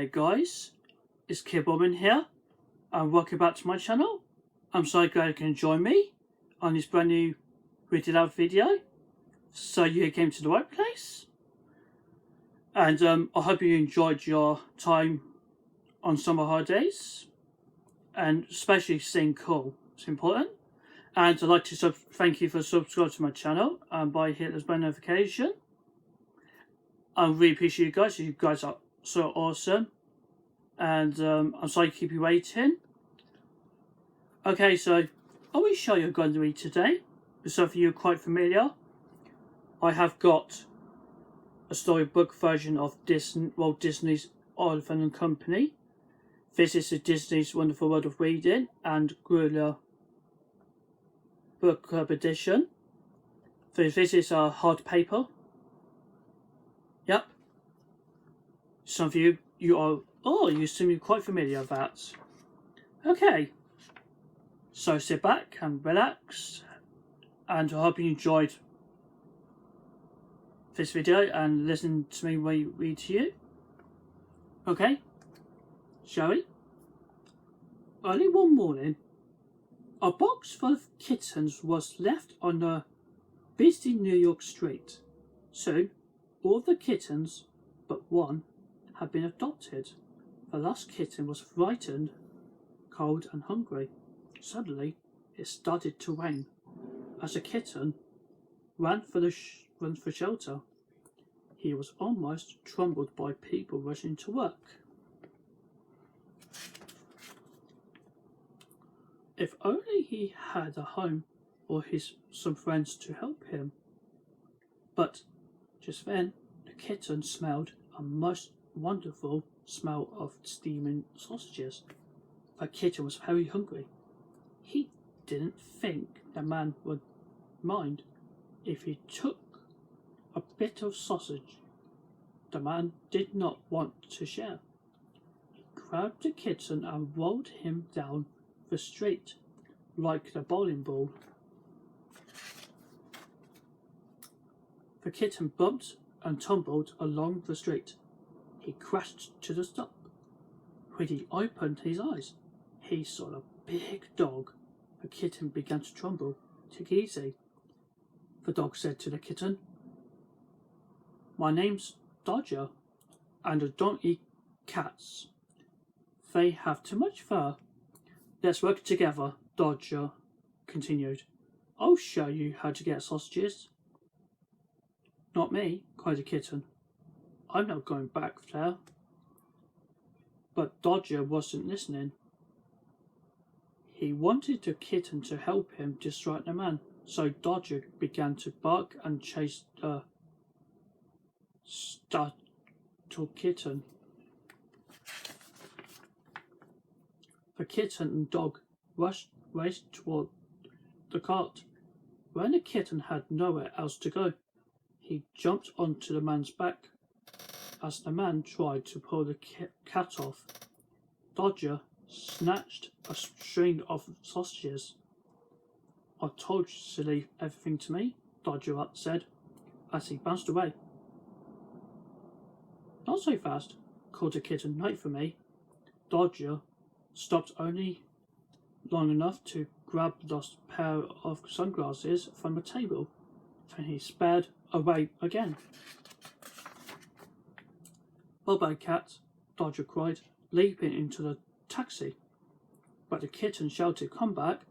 Hey guys, it's Kid Woman here and welcome back to my channel. I'm so glad you can join me on this brand new Read Aloud video. So you came to the right place. And I hope you enjoyed your time on summer holidays. And especially staying cool, it's important. And I'd like to thank you for subscribing to my channel and by hitting the bell notification. I really appreciate you guys. You guys are so awesome. And I'm sorry to keep you waiting. Okay, so I will show you what I'm going to read today. For some of you are quite familiar, I have got a storybook version of Walt Disney's Disney Company. This is the Disney's Wonderful World of Reading and Gorilla Book Club edition. This is a hard paper. Yep. Some of you you seem to be quite familiar with that. Okay. So sit back and relax, and I hope you enjoyed this video and listen to me read to you. Okay, shall we? Early one morning, a box full of kittens was left on a busy New York street. Soon, all the kittens but one had been adopted. The last kitten was frightened, cold and hungry. Suddenly, it started to rain. As the kitten ran for shelter, he was almost trampled by people rushing to work. If only he had a home or some friends to help him. But just then, the kitten smelled a most wonderful smell of steaming sausages. The kitten was very hungry. He didn't think the man would mind if he took a bit of sausage. The man did not want to share. He grabbed the kitten and rolled him down the street like a bowling ball. The kitten bumped and tumbled along the street. He crashed to the stop. When he opened his eyes, he saw a big dog. The kitten began to tremble. "Take it easy," the dog said to the kitten. "My name's Dodger, and I don't eat cats. They have too much fur." "Let's work together," Dodger continued. "I'll show you how to get sausages." "Not me," cried the kitten. "I'm not going back there." But Dodger wasn't listening. He wanted the kitten to help him distract the man, so Dodger began to bark and chase the startled kitten. The kitten and dog raced toward the cart. When the kitten had nowhere else to go, he jumped onto the man's back. As the man tried to pull the cat off, Dodger snatched a string of sausages. "I told you to leave everything to me," Dodger said as he bounced away. "Not so fast," called the kitten. "Wait for me." Dodger stopped only long enough to grab the pair of sunglasses from the table. Then he sped away again. "Bye-bye, cat," Dodger cried, leaping into the taxi. But the kitten shouted, "Come back.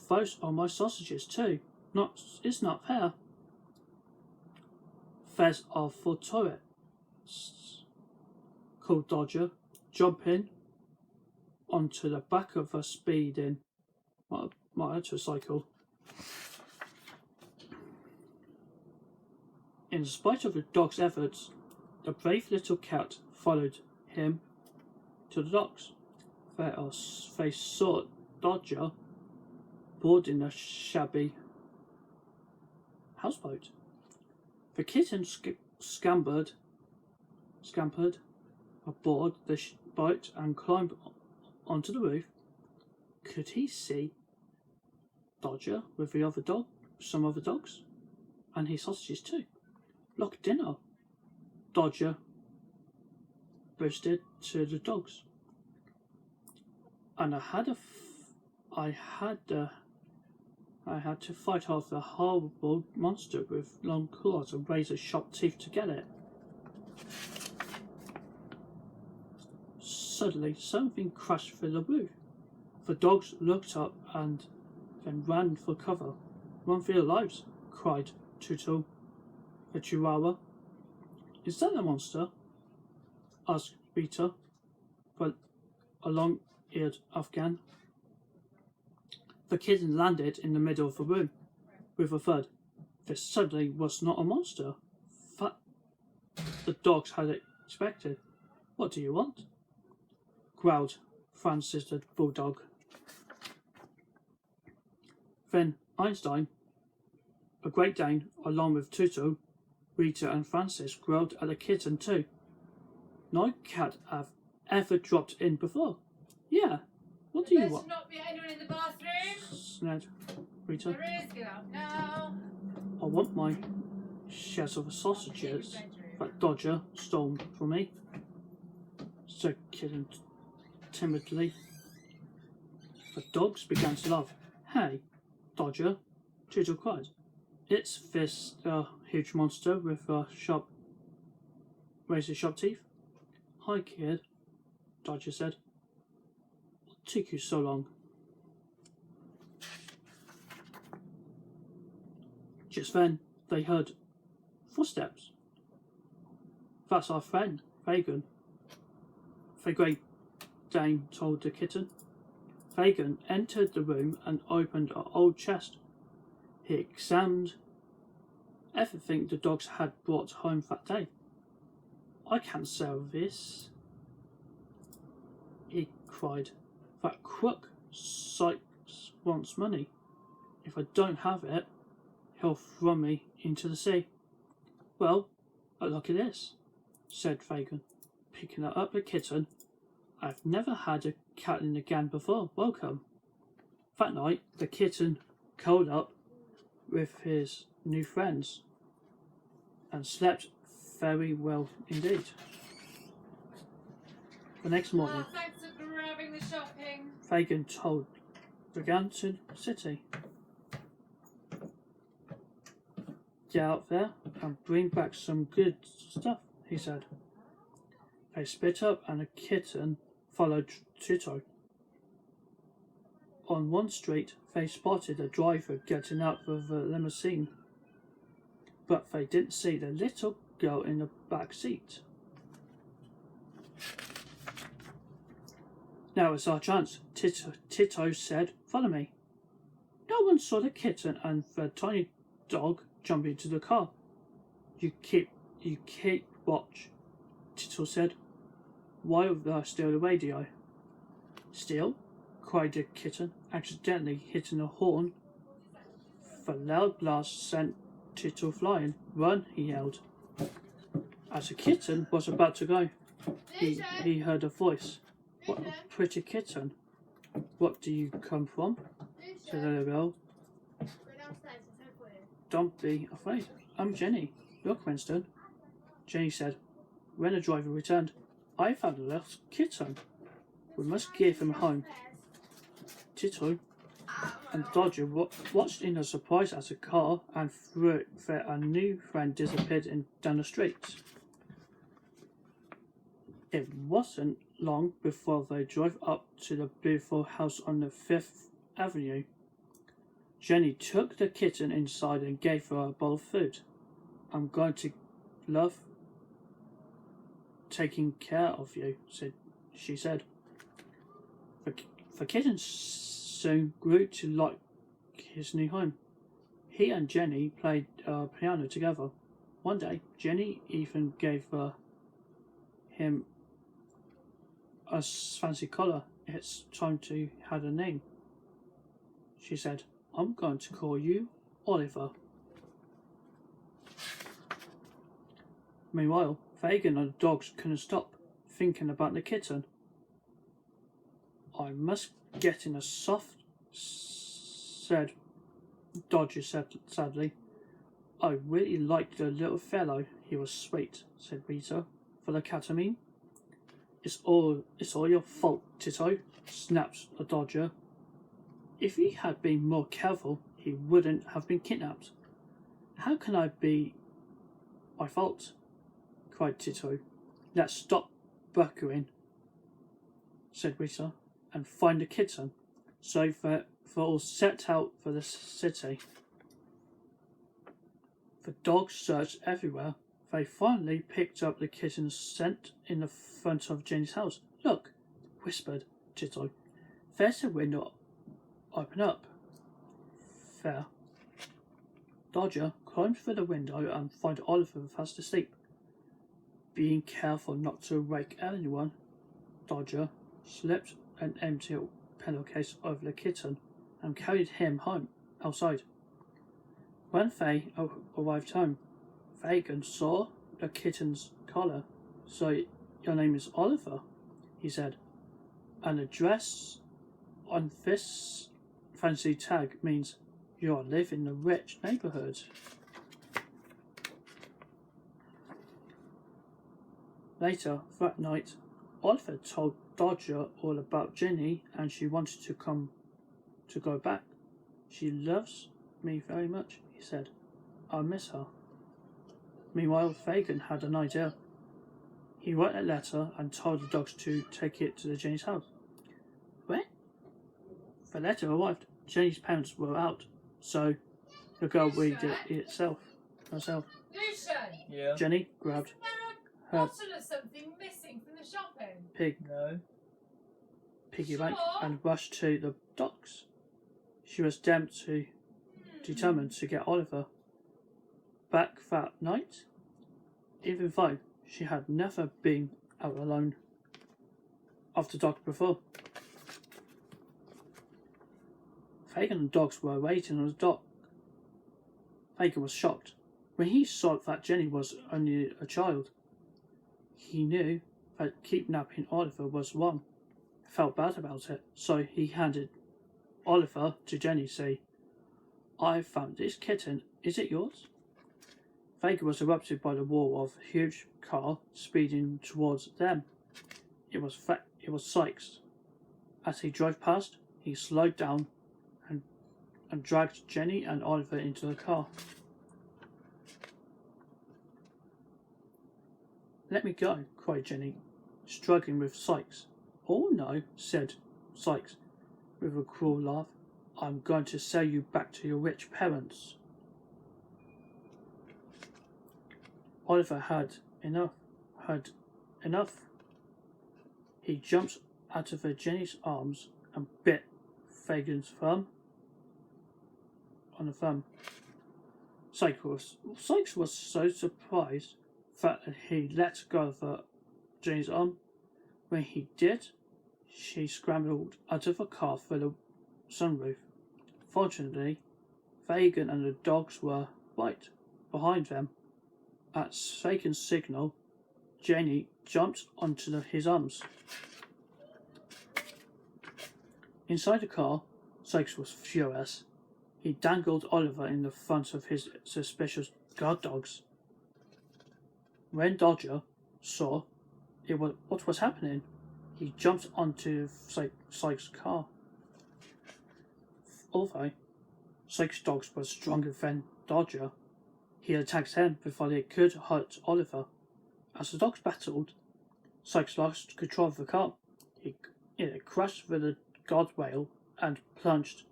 Those are my sausages too. It's not fair." "There's are for tourists," called Dodger, jumping onto the back of a speeding motorcycle. In spite of the dog's efforts, the brave little cat followed him to the docks. They saw Dodger boarding a shabby houseboat. The kitten scampered aboard the boat and climbed onto the roof. Could he see Dodger with some other dogs, and his sausages too? "Look, dinner!" Dodger boosted to the dogs. And I had to fight off the horrible monster with long claws and razor-sharp teeth to get it. Suddenly, something crashed through the roof. The dogs looked up and then ran for cover. "Run for your lives!" cried Tootle, the Chihuahua. "Is that the monster?" asked Rita, a long-eared Afghan. The kitten landed in the middle of the room with a thud. This suddenly was not a monster that the dogs had expected. "What do you want?" growled Francis the bulldog. Then Einstein, a Great Dane, along with Tutu, Rita and Francis, growled at the kitten too. "No cat have ever dropped in before." "Yeah, what do you want?" "Not be anyone in the bathroom," snapped Rita. "There is, get out now." "I want my shares of the sausages that Dodger stole from me," said Kitten timidly. The dogs began to laugh. "Hey, Dodger," Tootle cried. "It's this huge monster with razor-sharp teeth." "Hi, kid," Dodger said. "What took you so long?" Just then, they heard footsteps. "That's our friend, Fagin," the Great Dane told the kitten. Fagin entered the room and opened an old chest. He examined everything the dogs had brought home that day. "I can't sell this," he cried. "That crook Sykes wants money. If I don't have it, he'll throw me into the sea." "Well, look at this," said Fagin, picking up the kitten. "I've never had a cat in the gang before. Welcome." That night, the kitten curled up with his new friends and slept very well indeed. The next morning, Thanks for grabbing the shopping. Fagin told the Ganton City, "Get out there and bring back some good stuff," he said. They split up and the kitten followed Tuto. On one street, they spotted a driver getting out of a limousine, but they didn't see the little girl in the back seat. "Now it's our chance," Tito said. "Follow me." No one saw the kitten and the tiny dog jump into the car. You keep watch," Tito said. "While they steal the radio." "Steal?" cried the kitten, accidentally hitting a horn. The loud blast sent Tito flying. "Run!" he yelled. As the kitten was about to go, he heard a voice. "What a pretty kitten. What do you come from?" said the little girl. "Don't be afraid. I'm Jenny. Look, Winston," Jenny said. When the driver returned, "I found a little kitten. We must give him home." Tito and Dodger watched in surprise as the car and through their new friend disappeared down the street. It wasn't long before they drove up to the beautiful house on the 5th Avenue. Jenny took the kitten inside and gave her a bowl of food. "I'm going to love taking care of you," she said. The kitten soon grew to like his new home. He and Jenny played piano together. One day, Jenny even gave him a fancy collar. "It's time to have a name," she said. "I'm going to call you Oliver." Meanwhile, Fagin and the dogs couldn't stop thinking about the kitten. "I must get in a soft," said Dodger sadly. "I really liked the little fellow. He was sweet," said Rita. "For the cat, I mean." It's all your fault, Tito, snapped the Dodger. If he had been more careful, he wouldn't have been kidnapped. How can I be my fault? Cried Tito. Let's stop bickering, said Rita, and find the kitten. So they all set out for the city. The dogs searched everywhere. They finally picked up the kitten's scent in the front of Jenny's house. Look, whispered Tito. There's a window. Open up. There. Dodger climbed through the window and found Oliver fast asleep. Being careful not to wake anyone, Dodger slipped an empty pillowcase over the kitten and carried him home outside. When they arrived home, Fagin saw the kitten's collar. So your name is Oliver, he said, and the address on this fancy tag means you live in a rich neighborhood. Later that night, Oliver told Dodger all about Jenny and she wanted to go back. She loves me very much, he said. I miss her. Meanwhile, Fagin had an idea. He wrote a letter and told the dogs to take it to Jenny's house. When the letter arrived, Jenny's parents were out, so the girl read it herself. Lucian! Yeah. Jenny grabbed Isn't there a her bottle of something missing from the shopping? No. piggy bank Sure. and rushed to the docks. She was determined to get Oliver back that night, even though she had never been out alone after dark before. Fagin and the dogs were waiting on the dock. Fagin was shocked when he saw that Jenny was only a child. He knew that kidnapping Oliver was wrong. He felt bad about it, so he handed Oliver to Jenny, saying, I found this kitten. Is it yours? Fagin was erupted by the roar of a huge car speeding towards them. It was Sykes. As he drove past, he slowed down and dragged Jenny and Oliver into the car. Let me go, cried Jenny, struggling with Sykes. Oh no, said Sykes with a cruel laugh. I'm going to sell you back to your rich parents. Oliver had enough. He jumped out of Jenny's arms and bit Fagin's thumb on the thumb. Sykes was so surprised that he let go of Jenny's arm. When he did, she scrambled out of the car through the sunroof. Fortunately, Fagin and the dogs were right behind them. At Fagin's signal, Jenny jumped onto his arms. Inside the car, Sykes was furious. He dangled Oliver in the front of his suspicious guard dogs. When Dodger saw what was happening, he jumped onto Sykes' car. Although Sykes' dogs were stronger than Dodger, he attacked them before they could hurt Oliver. As the dogs battled, Sykes lost control of the car. It crashed through the guardrail and plunged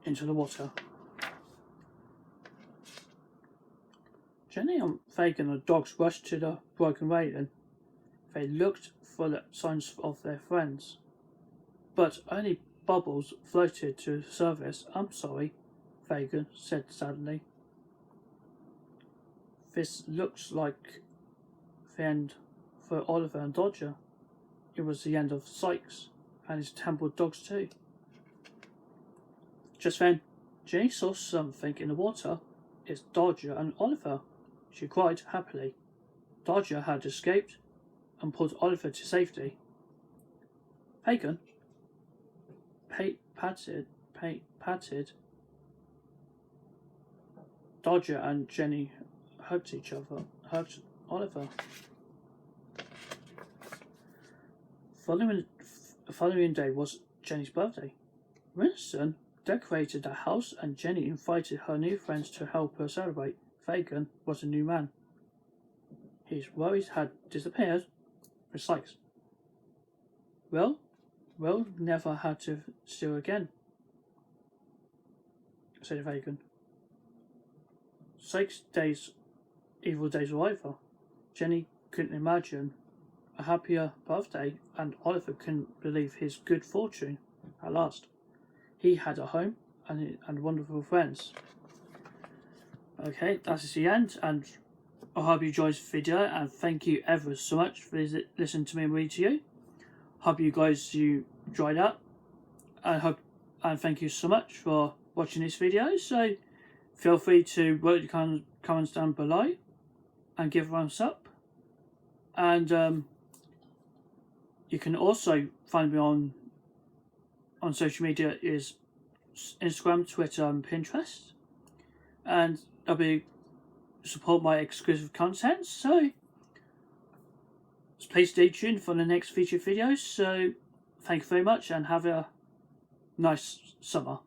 into the water. Jenny and Fagin and the dogs rushed to the broken railing. They looked for the signs of their friends, but only bubbles floated to the surface. I'm sorry, Fagin said sadly. This looks like the end for Oliver and Dodger. It was the end of Sykes and his temple dogs too. Just then, Jenny saw something in the water. It's Dodger and Oliver. She cried happily. Dodger had escaped and pulled Oliver to safety. Fagin patted Dodger and Jenny hugged Oliver. following day was Jenny's birthday. Winston decorated the house and Jenny invited her new friends to help her celebrate. Fagin was a new man. His worries had disappeared with Sykes. Will never had to steal again, said Fagin. Sykes' evil days were over. Jenny couldn't imagine a happier birthday, and Oliver couldn't believe his good fortune at last. He had a home and wonderful friends. Okay, that's the end, and I hope you enjoyed this video, and thank you ever so much for listening to me and read to you. Hope you guys enjoyed that, and thank you so much for watching this video. So feel free to write your comments down below and give a thumbs up, and you can also find me on social media is Instagram, Twitter and Pinterest, and I'll be support my exclusive content, so please stay tuned for the next featured videos. So thank you very much and have a nice summer.